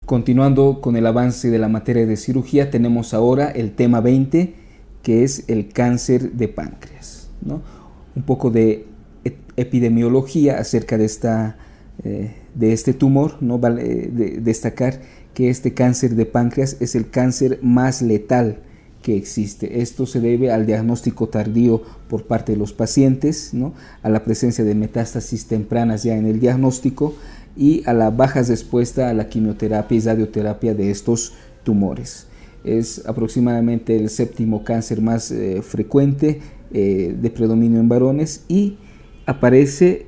Continuando con el avance de la materia de cirugía, tenemos ahora el tema 20, que es el cáncer de páncreas, ¿no? Un poco de epidemiología acerca de este tumor, ¿no? Vale destacar que este cáncer de páncreas es el cáncer más letal que existe. Esto se debe al diagnóstico tardío por parte de los pacientes, ¿no? A la presencia de metástasis tempranas ya en el diagnóstico y a la baja respuesta a la quimioterapia y radioterapia de estos tumores. Es aproximadamente el séptimo cáncer más frecuente de predominio en varones y aparece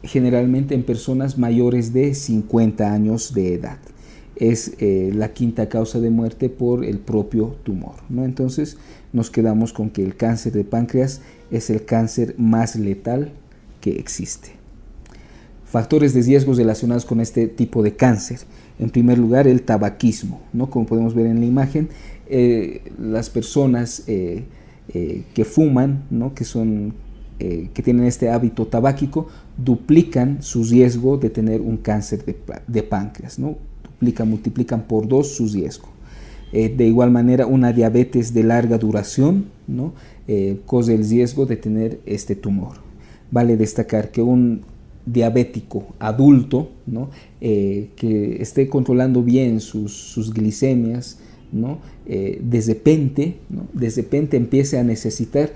generalmente en personas mayores de 50 años de edad. Es la quinta causa de muerte por el propio tumor, ¿no? Entonces nos quedamos con que el cáncer de páncreas es el cáncer más letal que existe. Factores de riesgo relacionados con este tipo de cáncer. En primer lugar, el tabaquismo, ¿no? Como podemos ver en la imagen, las personas que fuman, ¿no? que tienen este hábito tabáquico, duplican su riesgo de tener un cáncer de páncreas, ¿no? Multiplican por 2 su riesgo. De igual manera, una diabetes de larga duración, ¿no? Corre el riesgo de tener este tumor. Vale destacar que un diabético adulto, ¿no? Que esté controlando bien sus glicemias, ¿no? De repente empiece a necesitar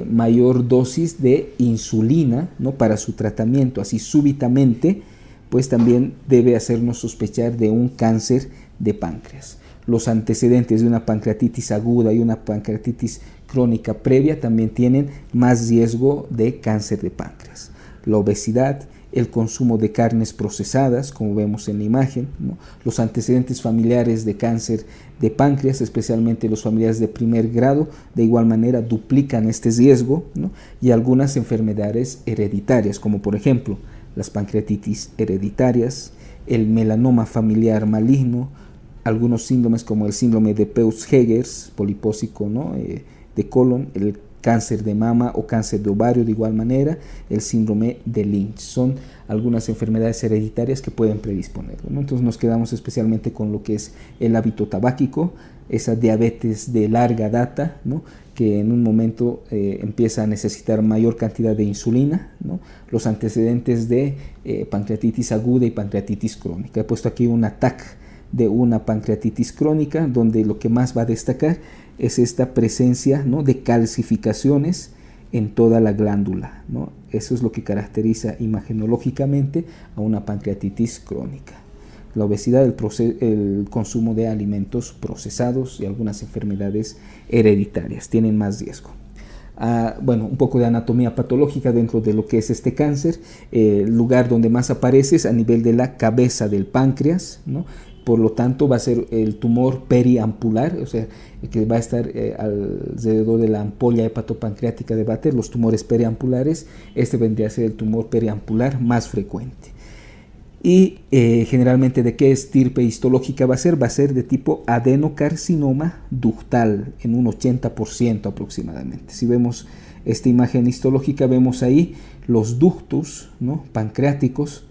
mayor dosis de insulina, ¿no? Para su tratamiento, así súbitamente, pues también debe hacernos sospechar de un cáncer de páncreas. Los antecedentes de una pancreatitis aguda y una pancreatitis crónica previa también tienen más riesgo de cáncer de páncreas. La obesidad, el consumo de carnes procesadas, como vemos en la imagen, ¿no? Los antecedentes familiares de cáncer de páncreas, especialmente los familiares de primer grado, de igual manera duplican este riesgo, ¿no? Y algunas enfermedades hereditarias, como por ejemplo las pancreatitis hereditarias, el melanoma familiar maligno, algunos síndromes como el síndrome de Peutz-Jeghers, polipósico, ¿no? De colon, el cáncer de mama o cáncer de ovario de igual manera, el síndrome de Lynch. Son algunas enfermedades hereditarias que pueden predisponer, ¿no? Entonces nos quedamos especialmente con lo que es el hábito tabáquico, esa diabetes de larga data, ¿no? Que en un momento empieza a necesitar mayor cantidad de insulina, ¿no? Los antecedentes de pancreatitis aguda y pancreatitis crónica. He puesto aquí un TAC de una pancreatitis crónica, donde lo que más va a destacar es esta presencia, ¿no? De calcificaciones en toda la glándula, ¿no? Eso es lo que caracteriza imagenológicamente a una pancreatitis crónica. La obesidad, el consumo de alimentos procesados y algunas enfermedades hereditarias tienen más riesgo. Bueno, un poco de anatomía patológica dentro de lo que es este cáncer. El lugar donde más aparece es a nivel de la cabeza del páncreas, ¿no? Por lo tanto va a ser el tumor periampular, o sea, el que va a estar alrededor de la ampolla hepatopancreática de Vater, los tumores periampulares. Este vendría a ser el tumor periampular más frecuente. Y generalmente, ¿de qué estirpe histológica va a ser? Va a ser de tipo adenocarcinoma ductal, en un 80% aproximadamente. Si vemos esta imagen histológica, vemos ahí los ductos, ¿no? Pancreáticos,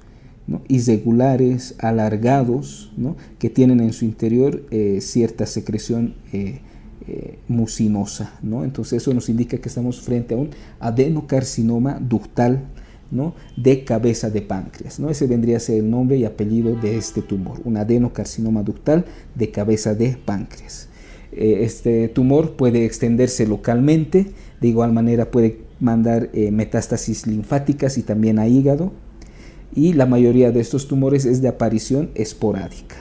¿no? Irregulares, alargados, ¿no? Que tienen en su interior cierta secreción mucinosa, ¿no? Entonces eso nos indica que estamos frente a un adenocarcinoma ductal, ¿no? De cabeza de páncreas, ¿no? Ese vendría a ser el nombre y apellido de este tumor, un adenocarcinoma ductal de cabeza de páncreas. Este tumor puede extenderse localmente, de igual manera puede mandar metástasis linfáticas y también a hígado, y la mayoría de estos tumores es de aparición esporádica.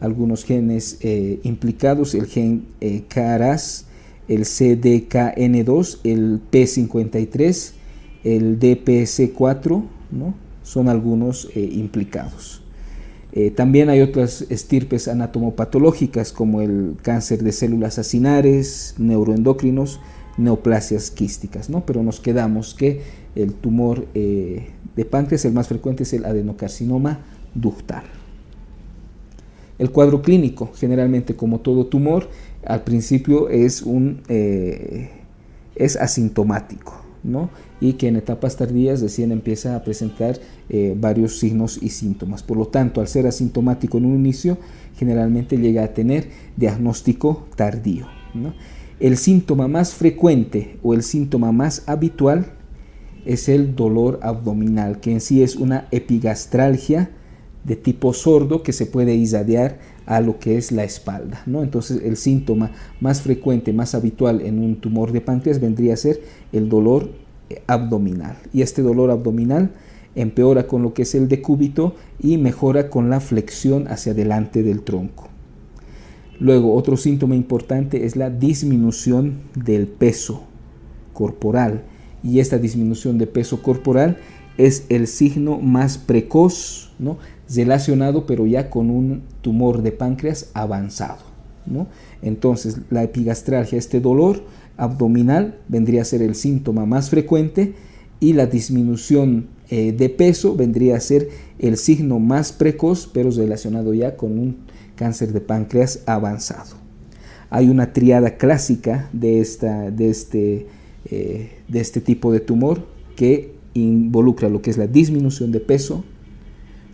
Algunos genes implicados, el gen KRAS, el CDKN2, el P53, el DPS4, ¿no? Son algunos implicados. También hay otras estirpes anatomopatológicas como el cáncer de células acinares, neuroendocrinos, neoplasias quísticas, ¿no? Pero nos quedamos que el tumor de páncreas, el más frecuente, es el adenocarcinoma ductal. El cuadro clínico, generalmente como todo tumor, al principio es asintomático, ¿no? Y que en etapas tardías recién empieza a presentar varios signos y síntomas. Por lo tanto, al ser asintomático en un inicio, generalmente llega a tener diagnóstico tardío, ¿no? El síntoma más frecuente o el síntoma más habitual es el dolor abdominal, que en sí es una epigastralgia de tipo sordo que se puede irradiar a lo que es la espalda, ¿no? Entonces el síntoma más frecuente, más habitual en un tumor de páncreas vendría a ser el dolor abdominal. Y este dolor abdominal empeora con lo que es el decúbito y mejora con la flexión hacia adelante del tronco. Luego, otro síntoma importante es la disminución del peso corporal. Y esta disminución de peso corporal es el signo más precoz, ¿no? Relacionado pero ya con un tumor de páncreas avanzado, ¿no? Entonces la epigastralgia, este dolor abdominal, vendría a ser el síntoma más frecuente, y la disminución de peso vendría a ser el signo más precoz pero relacionado ya con un cáncer de páncreas avanzado. Hay una triada clásica de este tipo de tumor que involucra lo que es la disminución de peso,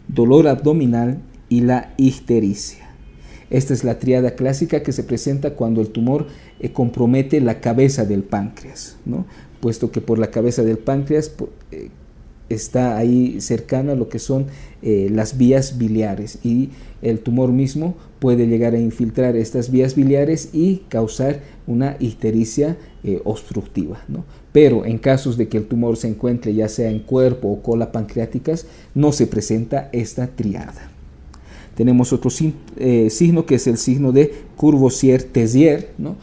dolor abdominal y la ictericia. Esta es la triada clásica que se presenta cuando el tumor compromete la cabeza del páncreas, ¿no? Puesto que por la cabeza del páncreas está ahí cercana a lo que son las vías biliares, y el tumor mismo puede llegar a infiltrar estas vías biliares y causar una ictericia obstructiva, ¿no? Pero en casos de que el tumor se encuentre ya sea en cuerpo o cola pancreáticas, no se presenta esta triada. Tenemos otro signo que es el signo de Courvoisier-Tézier, ¿no?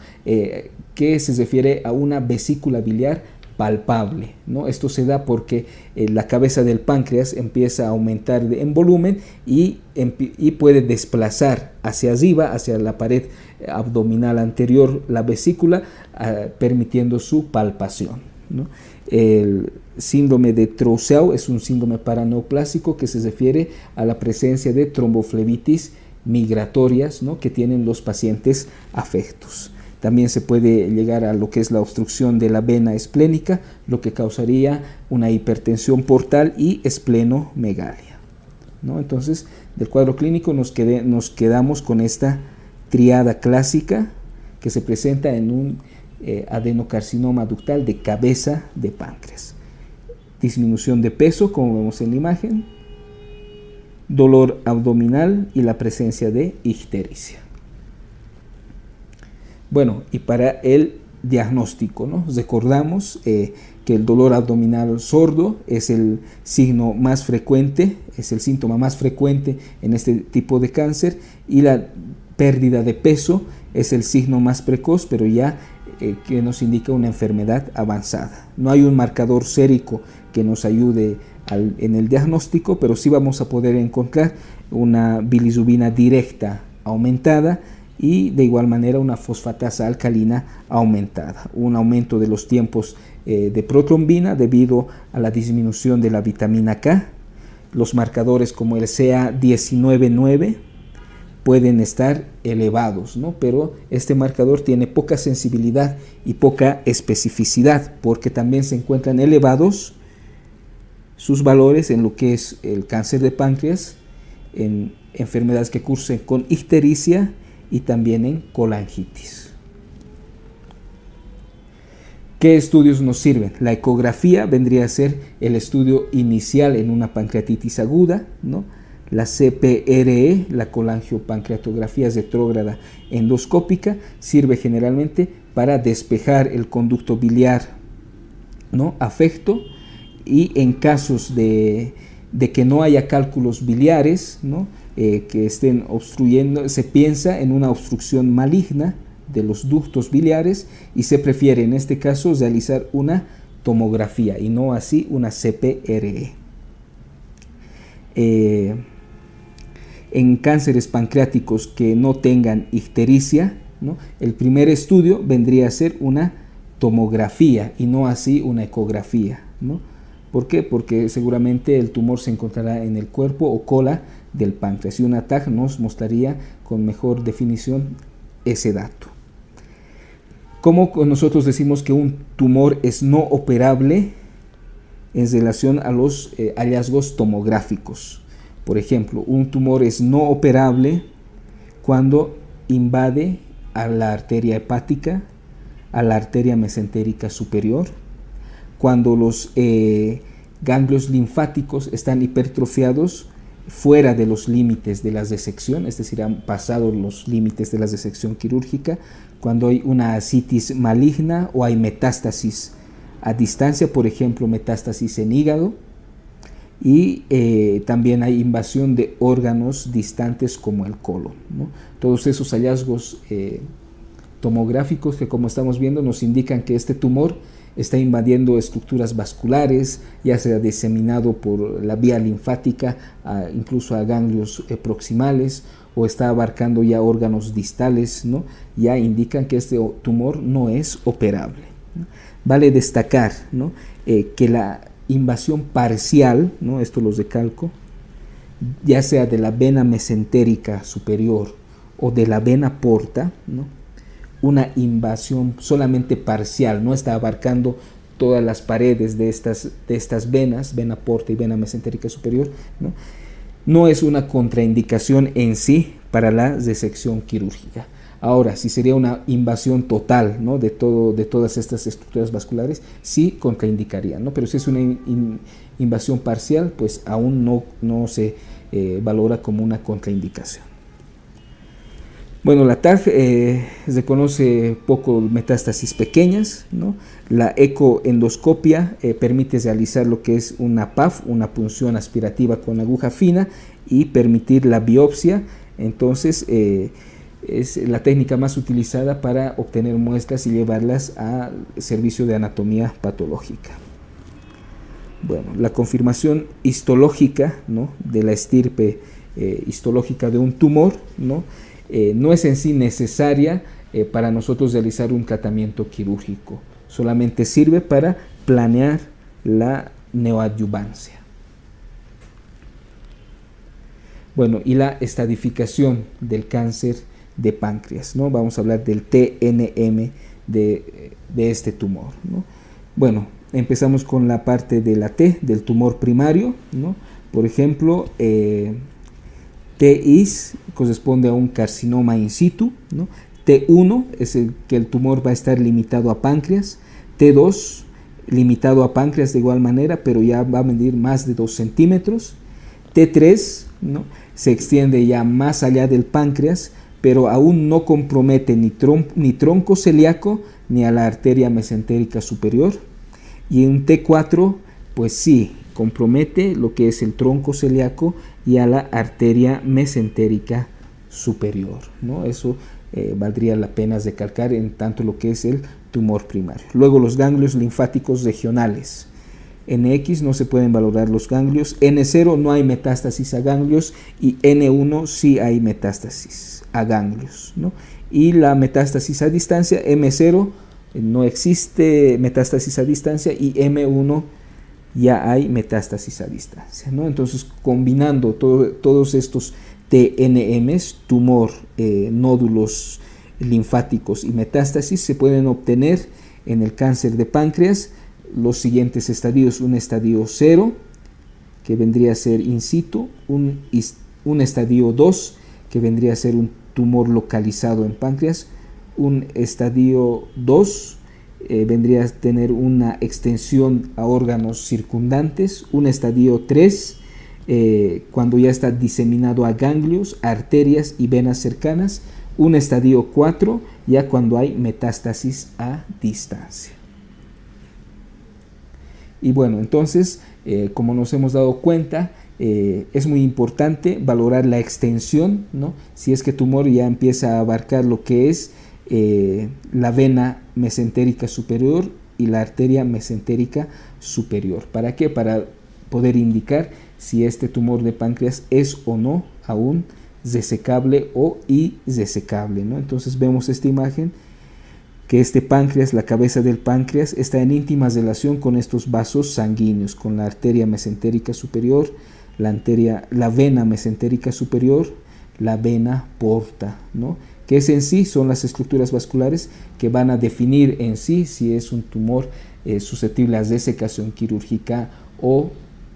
Que se refiere a una vesícula biliar palpable, ¿no? Esto se da porque la cabeza del páncreas empieza a aumentar en volumen y puede desplazar hacia arriba, hacia la pared abdominal anterior, la vesícula, permitiendo su palpación, ¿no? El síndrome de Trousseau es un síndrome paraneoplásico que se refiere a la presencia de tromboflebitis migratorias, ¿no? Que tienen los pacientes afectos. También se puede llegar a lo que es la obstrucción de la vena esplénica, lo que causaría una hipertensión portal y esplenomegalia, ¿no? Entonces, del cuadro clínico nos quedamos con esta triada clásica que se presenta en un adenocarcinoma ductal de cabeza de páncreas. Disminución de peso, como vemos en la imagen, dolor abdominal y la presencia de ictericia. Bueno, y para el diagnóstico, ¿no? Recordamos que el dolor abdominal sordo es el signo más frecuente, es el síntoma más frecuente en este tipo de cáncer, y la pérdida de peso es el signo más precoz, pero ya que nos indica una enfermedad avanzada. No hay un marcador sérico que nos ayude en el diagnóstico, pero sí vamos a poder encontrar una bilirrubina directa aumentada y de igual manera una fosfatasa alcalina aumentada, un aumento de los tiempos de protrombina debido a la disminución de la vitamina K. Los marcadores como el CA19-9 pueden estar elevados, ¿no? Pero este marcador tiene poca sensibilidad y poca especificidad, porque también se encuentran elevados sus valores en lo que es el cáncer de páncreas, en enfermedades que cursen con ictericia y también en colangitis. ¿Qué estudios nos sirven? La ecografía vendría a ser el estudio inicial en una pancreatitis aguda, ¿no? La CPRE, la colangiopancreatografía retrógrada endoscópica, sirve generalmente para despejar el conducto biliar, ¿no? Afecto, y en casos de que no haya cálculos biliares, ¿no? Que estén obstruyendo, se piensa en una obstrucción maligna de los ductos biliares y se prefiere en este caso realizar una tomografía y no así una CPRE. En cánceres pancreáticos que no tengan ictericia, ¿no? El primer estudio vendría a ser una tomografía y no así una ecografía, ¿no? ¿Por qué? Porque seguramente el tumor se encontrará en el cuerpo o cola del páncreas y una TAG nos mostraría con mejor definición ese dato. ¿Cómo nosotros decimos que un tumor es no operable en relación a los hallazgos tomográficos? Por ejemplo, un tumor es no operable cuando invade a la arteria hepática, a la arteria mesentérica superior, cuando los ganglios linfáticos están hipertrofiados fuera de los límites de la disección, es decir, han pasado los límites de la disección quirúrgica, cuando hay una ascitis maligna o hay metástasis a distancia, por ejemplo, metástasis en hígado, y también hay invasión de órganos distantes como el colon, ¿no? Todos esos hallazgos tomográficos que, como estamos viendo, nos indican que este tumor está invadiendo estructuras vasculares, ya sea diseminado por la vía linfática, incluso a ganglios proximales, o está abarcando ya órganos distales, ¿no? Ya indican que este tumor no es operable, ¿no? Vale destacar, ¿no?, que la invasión parcial, ¿no?, esto los recalco, ya sea de la vena mesentérica superior o de la vena porta, ¿no?, una invasión solamente parcial, no está abarcando todas las paredes de estas venas, vena porta y vena mesentérica superior, ¿no? No es una contraindicación en sí para la resección quirúrgica. Ahora, si sería una invasión total, ¿no?, de todas estas estructuras vasculares, sí contraindicaría, ¿no? Pero si es una invasión parcial, pues aún no se valora como una contraindicación. Bueno, la TAG reconoce poco metástasis pequeñas, ¿no? La ecoendoscopia permite realizar lo que es una PAF, una punción aspirativa con aguja fina, y permitir la biopsia. Entonces, es la técnica más utilizada para obtener muestras y llevarlas al servicio de anatomía patológica. Bueno, la confirmación histológica, ¿no?, de la estirpe histológica de un tumor, ¿no?, no es en sí necesaria para nosotros realizar un tratamiento quirúrgico, solamente sirve para planear la neoadyuvancia. Bueno, y la estadificación del cáncer de páncreas, ¿no? Vamos a hablar del TNM de este tumor, ¿no? Bueno, empezamos con la parte de la T, del tumor primario, ¿no? Por ejemplo, TIS corresponde a un carcinoma in situ, ¿no? T1 es que el tumor va a estar limitado a páncreas. T2 limitado a páncreas de igual manera, pero ya va a medir más de 2 centímetros. T3, ¿no?, se extiende ya más allá del páncreas, pero aún no compromete ni tronco celíaco ni a la arteria mesentérica superior. Y un T4, pues sí, compromete lo que es el tronco celíaco y a la arteria mesentérica superior, ¿no? Eso valdría la pena recalcar en tanto lo que es el tumor primario. Luego, los ganglios linfáticos regionales. NX no se pueden valorar los ganglios, N0 no hay metástasis a ganglios y N1 sí hay metástasis a ganglios, ¿no? Y la metástasis a distancia, M0 no existe metástasis a distancia y M1 ya hay metástasis a distancia, ¿no? Entonces, combinando todos estos TNMs, tumor, nódulos linfáticos y metástasis, se pueden obtener en el cáncer de páncreas los siguientes estadios: un estadio 0, que vendría a ser in situ, un estadio 2, que vendría a ser un tumor localizado en páncreas, un estadio 2, vendría a tener una extensión a órganos circundantes, un estadio 3, cuando ya está diseminado a ganglios, arterias y venas cercanas, un estadio 4, ya cuando hay metástasis a distancia. Y bueno, entonces, como nos hemos dado cuenta, es muy importante valorar la extensión, ¿no? Si es que el tumor ya empieza a abarcar lo que es la vena mesentérica superior y la arteria mesentérica superior. ¿Para qué? Para poder indicar si este tumor de páncreas es o no aún resecable o irresecable, ¿no? Entonces vemos esta imagen, que este páncreas, la cabeza del páncreas, está en íntima relación con estos vasos sanguíneos, con la arteria mesentérica superior, la vena mesentérica superior, la vena porta, ¿no? Que es en sí, son las estructuras vasculares que van a definir en sí si es un tumor susceptible a desecación quirúrgica o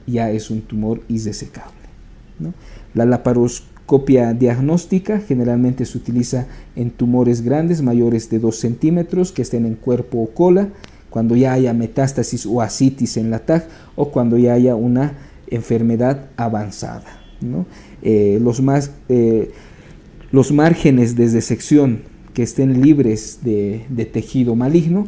ya es un tumor indesecable, ¿no? La laparoscopia diagnóstica generalmente se utiliza en tumores grandes, mayores de 2 centímetros, que estén en cuerpo o cola, cuando ya haya metástasis o ascitis en la TAC o cuando ya haya una enfermedad avanzada, ¿no? Los márgenes de disección que estén libres de tejido maligno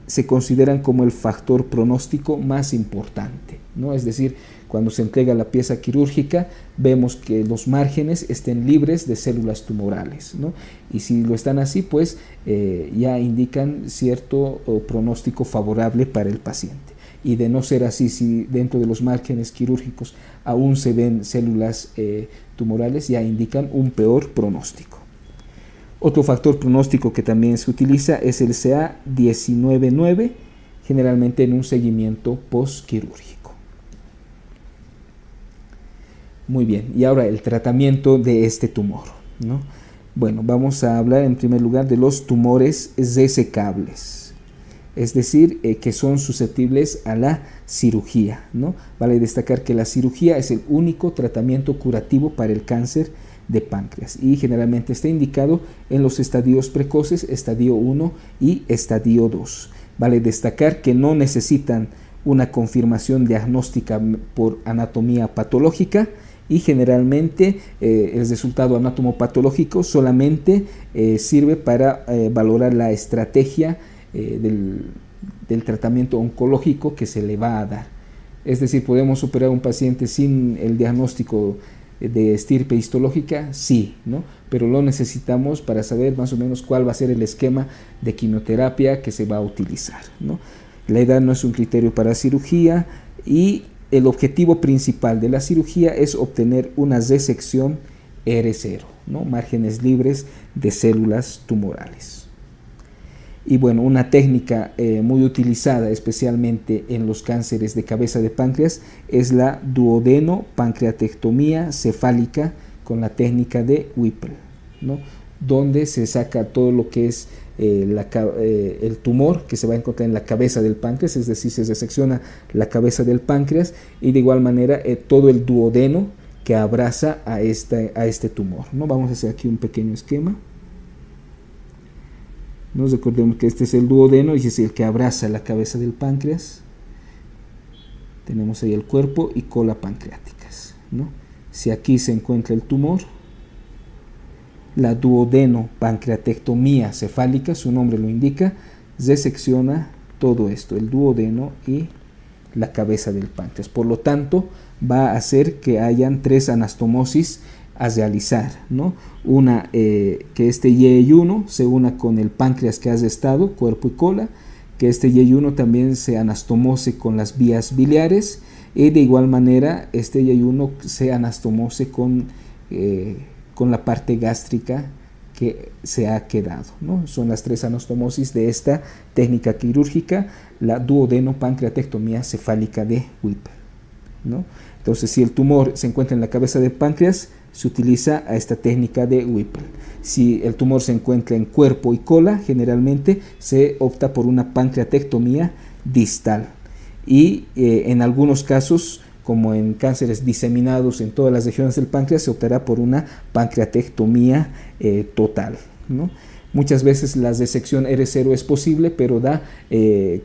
se consideran como el factor pronóstico más importante, ¿no? Es decir, cuando se entrega la pieza quirúrgica, vemos que los márgenes estén libres de células tumorales, ¿no? Y si lo están así, pues ya indican cierto pronóstico favorable para el paciente. Y de no ser así, si dentro de los márgenes quirúrgicos aún se ven células tumorales, ya indican un peor pronóstico. Otro factor pronóstico que también se utiliza es el CA19-9, generalmente en un seguimiento postquirúrgico. Muy bien, y ahora el tratamiento de este tumor, ¿no? Bueno, vamos a hablar en primer lugar de los tumores resecables, es decir, que son susceptibles a la cirugía, ¿no? Vale destacar que la cirugía es el único tratamiento curativo para el cáncer de páncreas y generalmente está indicado en los estadios precoces, estadio 1 y estadio 2. Vale destacar que no necesitan una confirmación diagnóstica por anatomía patológica y generalmente el resultado anatomopatológico solamente sirve para valorar la estrategia del tratamiento oncológico que se le va a dar. Es decir, ¿podemos operar a un paciente sin el diagnóstico de estirpe histológica? Sí, ¿no? Pero lo necesitamos para saber más o menos cuál va a ser el esquema de quimioterapia que se va a utilizar, ¿no? La edad no es un criterio para cirugía y el objetivo principal de la cirugía es obtener una resección R0, ¿no? Márgenes libres de células tumorales. Y bueno, una técnica muy utilizada especialmente en los cánceres de cabeza de páncreas es la duodeno-pancreatectomía cefálica con la técnica de Whipple, ¿no? Donde se saca todo lo que es el tumor que se va a encontrar en la cabeza del páncreas, es decir, se resecciona la cabeza del páncreas y de igual manera todo el duodeno que abraza a este tumor, ¿no? Vamos a hacer aquí un pequeño esquema. Nos recordemos que este es el duodeno y es el que abraza la cabeza del páncreas. Tenemos ahí el cuerpo y cola pancreáticas, ¿no? Si aquí se encuentra el tumor, la duodeno-pancreatectomía cefálica, su nombre lo indica, resecciona todo esto, el duodeno y la cabeza del páncreas. Por lo tanto, va a hacer que hayan 3 anastomosis a realizar, ¿no? Una, que este Y1 se una con el páncreas que has estado, cuerpo y cola, que este Y1 también se anastomose con las vías biliares y de igual manera este Y1 se anastomose con la parte gástrica que se ha quedado, ¿no? Son las 3 anastomosis de esta técnica quirúrgica, la duodeno-pancreatectomía cefálica de Whipple, ¿no? Entonces, si el tumor se encuentra en la cabeza del páncreas, se utiliza a esta técnica de Whipple. Si el tumor se encuentra en cuerpo y cola, generalmente se opta por una pancreatectomía distal. Y en algunos casos, como en cánceres diseminados en todas las regiones del páncreas, se optará por una pancreatectomía total, ¿no? Muchas veces la resección R0 es posible, pero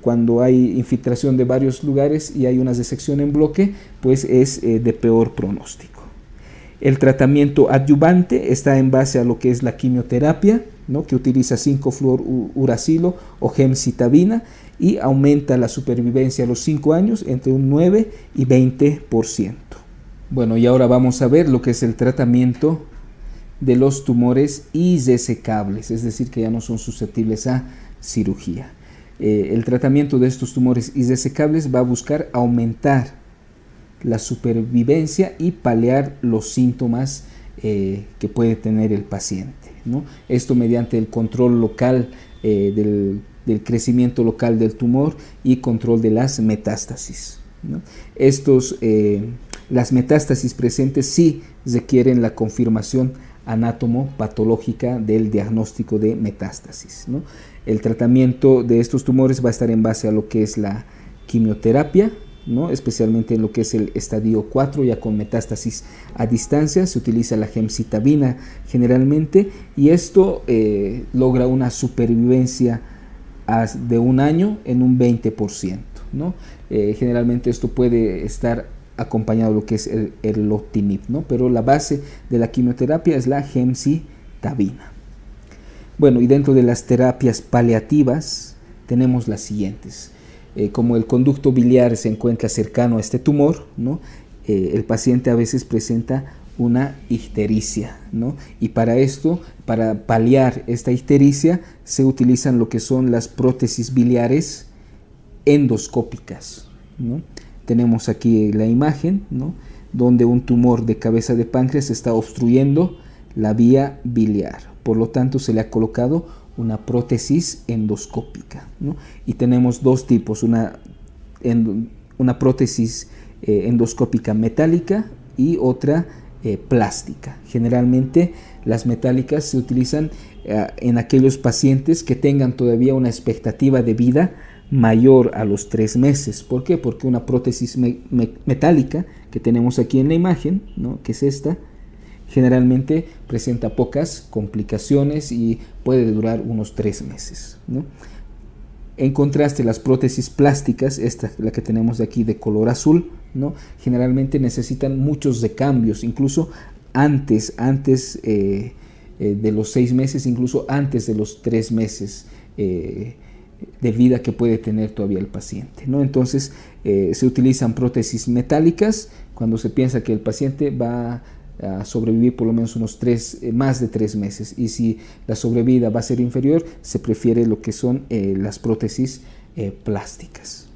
cuando hay infiltración de varios lugares y hay una resección en bloque, pues es de peor pronóstico. El tratamiento adyuvante está en base a lo que es la quimioterapia, ¿no? Que utiliza 5-fluoruracilo o gemcitabina y aumenta la supervivencia a los 5 años entre un 9 y 20%. Bueno, y ahora vamos a ver lo que es el tratamiento de los tumores irresecables, es decir, que ya no son susceptibles a cirugía. El tratamiento de estos tumores irresecables va a buscar aumentar la supervivencia y paliar los síntomas que puede tener el paciente, ¿no? Esto mediante el control local del crecimiento local del tumor y control de las metástasis, ¿no? Las metástasis presentes sí requieren la confirmación anatomopatológica del diagnóstico de metástasis, ¿no? El tratamiento de estos tumores va a estar en base a lo que es la quimioterapia, ¿no? Especialmente en lo que es el estadio 4, ya con metástasis a distancia. Se utiliza la gemcitabina generalmente, y esto logra una supervivencia de un año en un 20%, ¿no? Generalmente esto puede estar acompañado de lo que es el erlotinib, ¿no? Pero la base de la quimioterapia es la gemcitabina. Bueno, y dentro de las terapias paliativas tenemos las siguientes. Como el conducto biliar se encuentra cercano a este tumor, ¿no? El paciente a veces presenta una ictericia, ¿no? Y para esto, para paliar esta ictericia, se utilizan lo que son las prótesis biliares endoscópicas, ¿no? Tenemos aquí la imagen, ¿no? Donde un tumor de cabeza de páncreas está obstruyendo la vía biliar. Por lo tanto, se le ha colocado una prótesis endoscópica, ¿no? Y tenemos dos tipos, una prótesis endoscópica metálica y otra plástica. Generalmente las metálicas se utilizan en aquellos pacientes que tengan todavía una expectativa de vida mayor a los 3 meses. ¿Por qué? Porque una prótesis metálica que tenemos aquí en la imagen, ¿no? Que es esta, generalmente presenta pocas complicaciones y puede durar unos 3 meses, ¿no? En contraste, las prótesis plásticas, esta la que tenemos aquí de color azul, ¿no? Generalmente necesitan muchos de cambios, incluso antes de los 6 meses, incluso antes de los 3 meses de vida que puede tener todavía el paciente, ¿no? Entonces se utilizan prótesis metálicas cuando se piensa que el paciente va a sobrevivir por lo menos más de 3 meses, y si la sobrevida va a ser inferior, se prefiere lo que son las prótesis plásticas.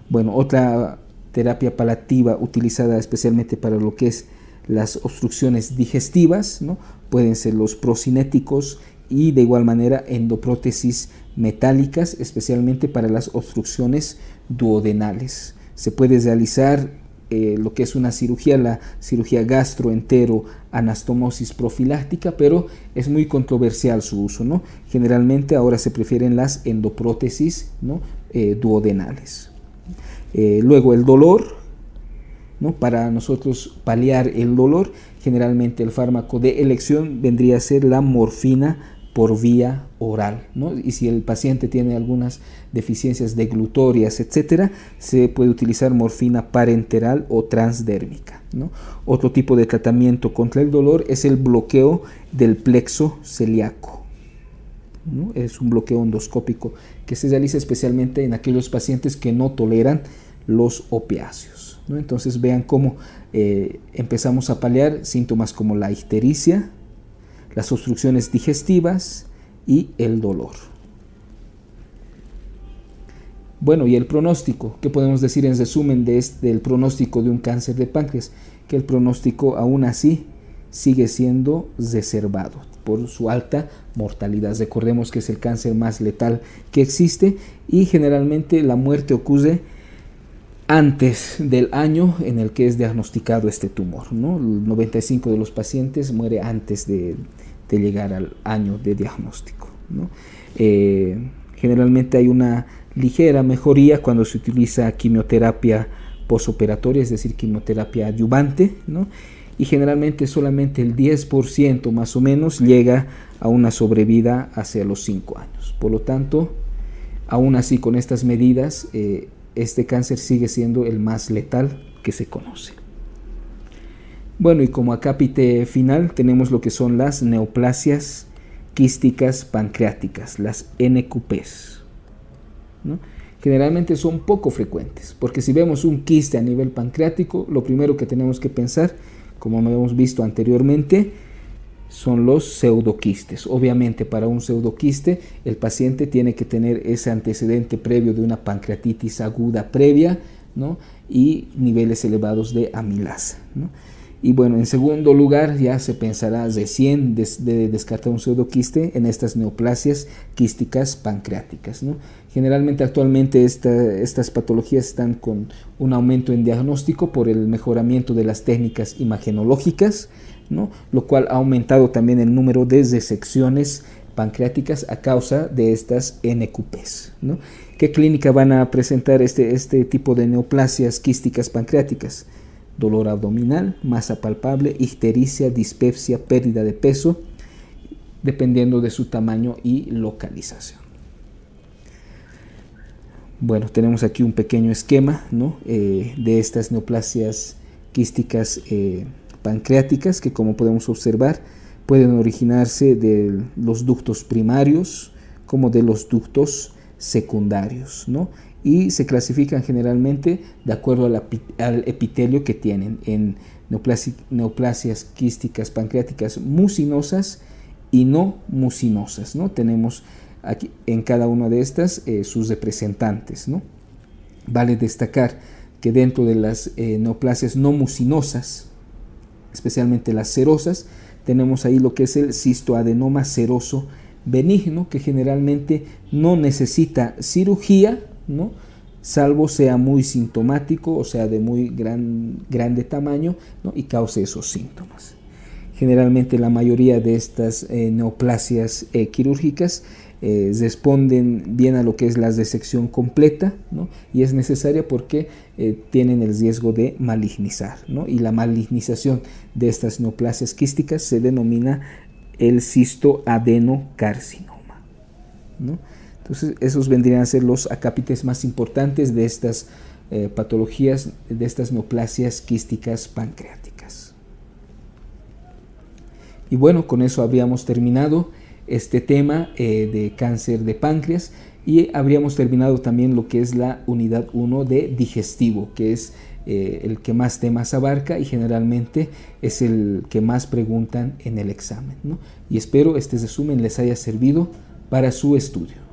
Bueno, otra terapia paliativa utilizada especialmente para lo que es las obstrucciones digestivas, ¿no? Pueden ser los procinéticos y de igual manera endoprótesis metálicas, especialmente para las obstrucciones duodenales. Se puede realizar lo que es una cirugía, la cirugía gastroenteroanastomosis profiláctica, pero es muy controversial su uso, ¿no? Generalmente ahora se prefieren las endoprótesis, ¿no? Duodenales. Luego el dolor, ¿no? Para nosotros paliar el dolor, generalmente el fármaco de elección vendría a ser la morfina por vía oral, ¿no? Y si el paciente tiene algunas deficiencias deglutorias, etcétera, se puede utilizar morfina parenteral o transdérmica, ¿no? Otro tipo de tratamiento contra el dolor es el bloqueo del plexo celíaco, ¿no? Es un bloqueo endoscópico que se realiza especialmente en aquellos pacientes que no toleran los opiáceos, ¿no? Entonces vean cómo empezamos a paliar síntomas como la ictericia, las obstrucciones digestivas y el dolor. Bueno, y el pronóstico, ¿qué podemos decir en resumen del pronóstico de un cáncer de páncreas? Que el pronóstico aún así sigue siendo reservado por su alta mortalidad. Recordemos que es el cáncer más letal que existe y generalmente la muerte ocurre antes del año en el que es diagnosticado este tumor, ¿no? El 95% de los pacientes muere antes de llegar al año de diagnóstico, ¿no? Generalmente hay una ligera mejoría cuando se utiliza quimioterapia posoperatoria, es decir, quimioterapia adyuvante, ¿no? Y generalmente solamente el 10% más o menos llega a una sobrevida hacia los 5 años. Por lo tanto, aún así con estas medidas, este cáncer sigue siendo el más letal que se conoce. Bueno, y como acápite final tenemos lo que son las neoplasias quísticas pancreáticas, las NQPs, ¿no? Generalmente son poco frecuentes, porque si vemos un quiste a nivel pancreático, lo primero que tenemos que pensar, como hemos visto anteriormente, son los pseudoquistes. Obviamente para un pseudoquiste el paciente tiene que tener ese antecedente previo de una pancreatitis aguda previa, ¿no? Y niveles elevados de amilasa, ¿no? Y bueno, en segundo lugar ya se pensará recién de descartar un pseudoquiste en estas neoplasias quísticas pancreáticas, ¿no? Generalmente actualmente estas patologías están con un aumento en diagnóstico por el mejoramiento de las técnicas imagenológicas, ¿no? Lo cual ha aumentado también el número de resecciones pancreáticas a causa de estas NQPs, ¿no? ¿Qué clínica van a presentar este tipo de neoplasias quísticas pancreáticas? Dolor abdominal, masa palpable, ictericia, dispepsia, pérdida de peso, dependiendo de su tamaño y localización. Bueno, tenemos aquí un pequeño esquema, ¿no? De estas neoplasias quísticas pancreáticas que, como podemos observar, pueden originarse de los ductos primarios como de los ductos secundarios, ¿no? Y se clasifican generalmente de acuerdo al epitelio que tienen en neoplasias quísticas pancreáticas mucinosas y no mucinosas, ¿no? Tenemos aquí en cada una de estas sus representantes, ¿no? Vale destacar que dentro de las neoplasias no mucinosas, especialmente las serosas, tenemos ahí lo que es el cistoadenoma seroso benigno, que generalmente no necesita cirugía, ¿no? Salvo sea muy sintomático, o sea, de muy grande tamaño, ¿no? Y cause esos síntomas. Generalmente la mayoría de estas neoplasias quirúrgicas responden bien a lo que es la resección completa, ¿no? Y es necesaria porque tienen el riesgo de malignizar, ¿no? Y la malignización de estas neoplasias quísticas se denomina el cistoadenocarcinoma, ¿no? Entonces esos vendrían a ser los acápites más importantes de estas patologías, de estas neoplasias quísticas pancreáticas. Y bueno, con eso habríamos terminado este tema de cáncer de páncreas, y habríamos terminado también lo que es la unidad 1 de digestivo, que es el que más temas abarca y generalmente es el que más preguntan en el examen, ¿no? Y espero este resumen les haya servido para su estudio.